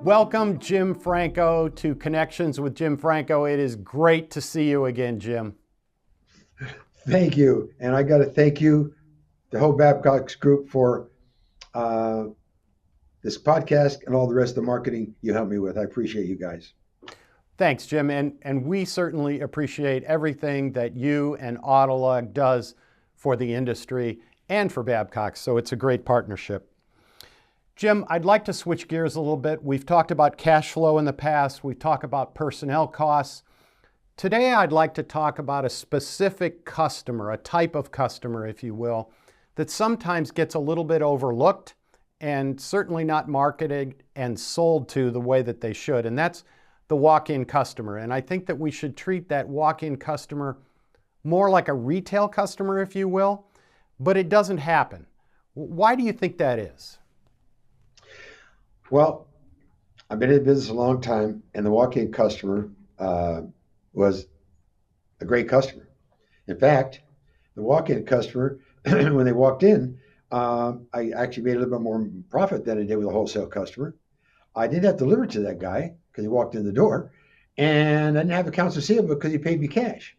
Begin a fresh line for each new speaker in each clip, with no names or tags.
Welcome, Jim Franco, to Connections with Jim Franco. It is great to see you again, Jim.
Thank you. And I got to thank you, the whole Babcock's group, for uh, this podcast and all the rest of the marketing you helped me with. I appreciate you guys.
Thanks, Jim. And we certainly appreciate everything that you and Autolog does for the industry and for Babcock. So it's a great partnership. Jim, I'd like to switch gears a little bit. We've talked about cash flow in the past. We've talked about personnel costs. Today, I'd like to talk about a specific customer, a type of customer, if you will, that sometimes gets a little bit overlooked and certainly not marketed and sold to the way that they should. And that's the walk-in customer. And I think that we should treat that walk-in customer more like a retail customer, if you will, but it doesn't happen. Why do you think that is?
Well, I've been in business a long time, and the walk-in customer was a great customer. In fact, the walk-in customer, when they walked in, I actually made a little bit more profit than I did with a wholesale customer. I didn't have to deliver to that guy because he walked in the door, and I didn't have accounts receivable because he paid me cash.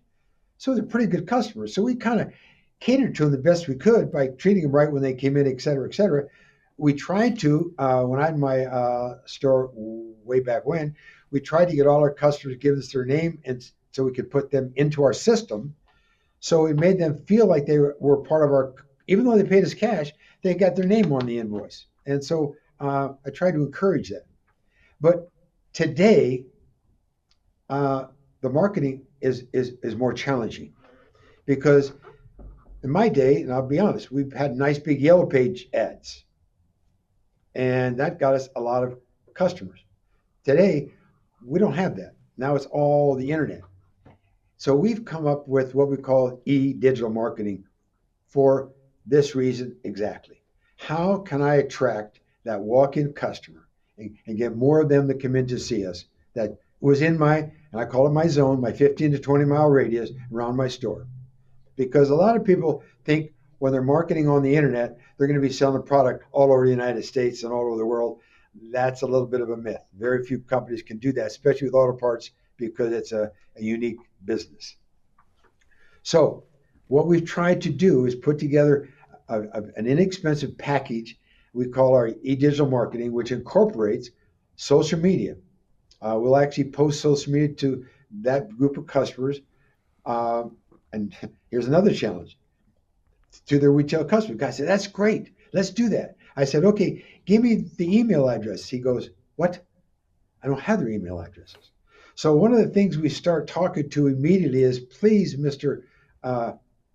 So they're pretty good customers. So we kind of catered to them the best we could by treating them right when they came in, et cetera, et cetera. We tried to, when I had my store way back when, we tried to get all our customers to give us their name, and so we could put them into our system. So we made them feel like they were part of our, even though they paid us cash, they got their name on the invoice. And so I tried to encourage that. But today, the marketing is more challenging because in my day, and I'll be honest, we've had nice big yellow page ads, and that got us a lot of customers. Today, we don't have that. Now it's all the internet. So we've come up with what we call digital marketing for this reason exactly. How can I attract that walk-in customer and get more of them that come in to see us that was in my, and I call it my zone, my 15 to 20 mile radius around my store? Because a lot of people think when they're marketing on the internet, they're going to be selling a product all over the United States and all over the world. That's a little bit of a myth. Very few companies can do that, especially with auto parts, because it's a unique business. So what we've tried to do is put together an inexpensive package we call our digital marketing, which incorporates social media. We'll actually post social media to that group of customers. And here's another challenge to their retail customer. The guy said, that's great. Let's do that. I said, okay, give me the email address. He goes, what? I don't have their email addresses. So one of the things we start talking to immediately is, please, Mr.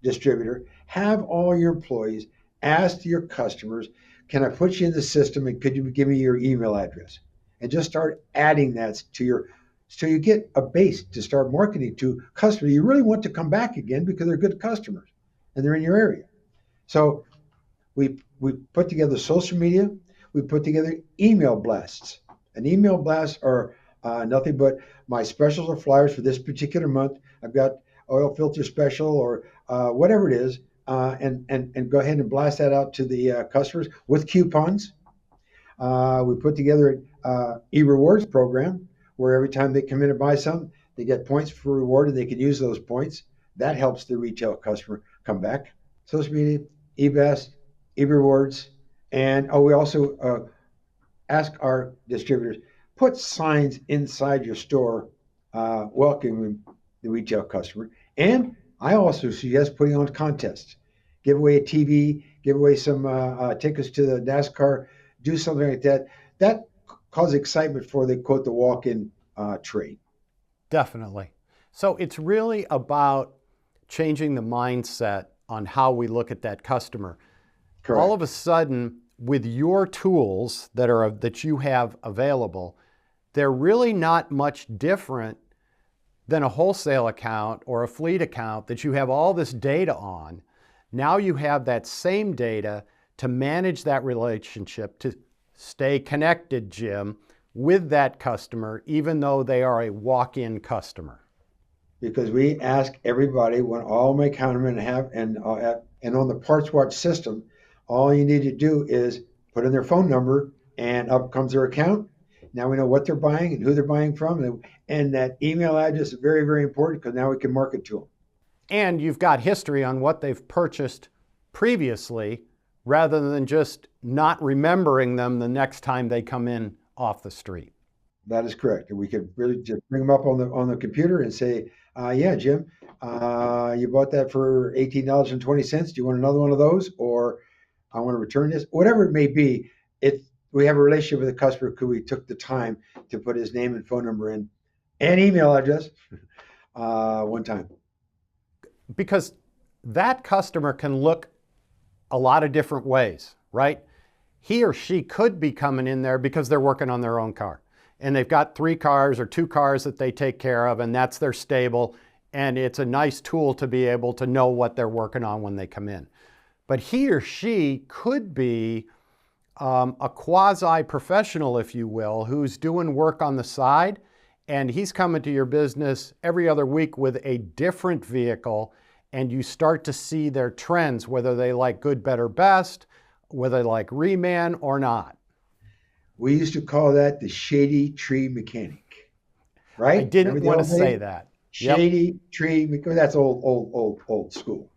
Distributor, have all your employees ask your customers, can I put you in the system and could you give me your email address? And just start adding that to your, so you get a base to start marketing to customers you really want to come back again because they're good customers and they're in your area. So we put together social media, we put together email blasts. And email blasts are nothing but my specials or flyers for this particular month. I've got oil filter special or whatever it is, and go ahead and blast that out to the customers with coupons. We put together an e-rewards program where every time they come in and buy something, they get points for reward and they can use those points. That helps the retail customer come back. Social media, e-best, e-rewards, and we also ask our distributors, put signs inside your store welcoming the retail customer. And I also suggest putting on contests. Give away a TV, give away some tickets to the NASCAR, do something like that. That causes excitement for the quote the walk-in trade.
Definitely. So it's really about changing the mindset on how we look at that customer.
Correct.
All of a sudden, with your tools that you have available, they're really not much different than a wholesale account or a fleet account that you have all this data on. Now you have that same data to manage that relationship, to stay connected, Jim, with that customer, even though they are a walk-in customer.
Because we ask everybody when all my countermen have, and on the Parts Watch system, all you need to do is put in their phone number and up comes their account. Now we know what they're buying and who they're buying from. And that email address is very, very important because now we can market to them.
And you've got history on what they've purchased previously rather than just not remembering them the next time they come in off the street.
That is correct. And we could really just bring them up on the computer and say, yeah, Jim, you bought that for $18.20. Do you want another one of those? Or I want to return this, whatever it may be. We have a relationship with the customer because we took the time to put his name and phone number in and email address one time.
Because that customer can look a lot of different ways, right? He or she could be coming in there because they're working on their own car. And they've got 3 cars or 2 cars that they take care of, and that's their stable. And it's a nice tool to be able to know what they're working on when they come in. But he or she could be a quasi-professional, if you will, who's doing work on the side, and he's coming to your business every other week with a different vehicle, and you start to see their trends, whether they like good, better, best, whether they like reman or not.
We used to call that the shady tree mechanic, right?
I didn't want to say that.
Shady tree, because that's old school.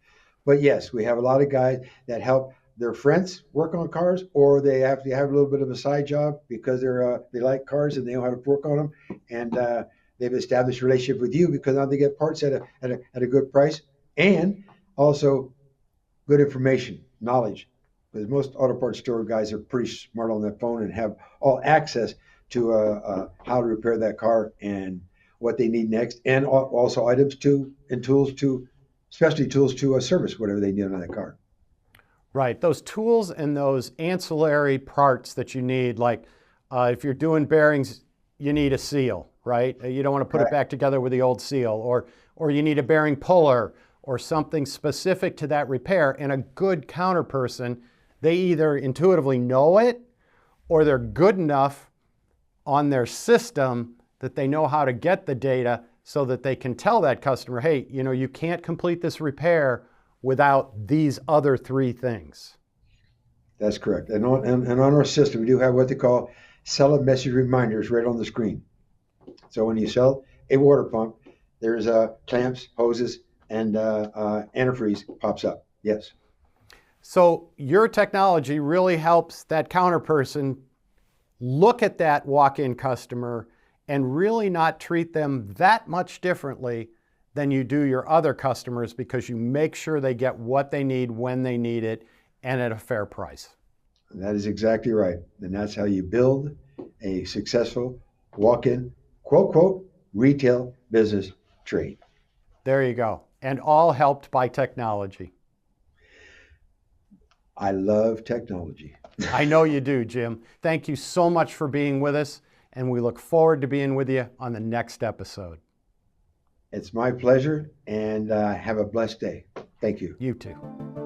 But yes, we have a lot of guys that help their friends work on cars, or they have to have a little bit of a side job because they like cars and they know how to work on them, and they've established a relationship with you because now they get parts at a good price and also good information, knowledge. Because most auto parts store guys are pretty smart on their phone and have all access to how to repair that car and what they need next, and also items and tools to, especially tools to service whatever they need on that car.
Right, those tools and those ancillary parts that you need, like if you're doing bearings, you need a seal, right? You don't want to put it back together with the old seal, or you need a bearing puller or something specific to that repair. And a good counter person, they either intuitively know it or they're good enough on their system that they know how to get the data so that they can tell that customer, hey, you can't complete this repair without these other 3 things.
That's correct. And on our system, we do have what they call seller message reminders right on the screen. So when you sell a water pump, there's clamps, hoses, and antifreeze pops up. Yes.
So your technology really helps that counter person look at that walk-in customer and really not treat them that much differently than you do your other customers, because you make sure they get what they need when they need it and at a fair price.
That is exactly right. And that's how you build a successful walk-in, quote, retail business trade.
There you go. And all helped by technology.
I love technology.
I know you do, Jim. Thank you so much for being with us, and we look forward to being with you on the next episode.
It's my pleasure, and have a blessed day. Thank you.
You too.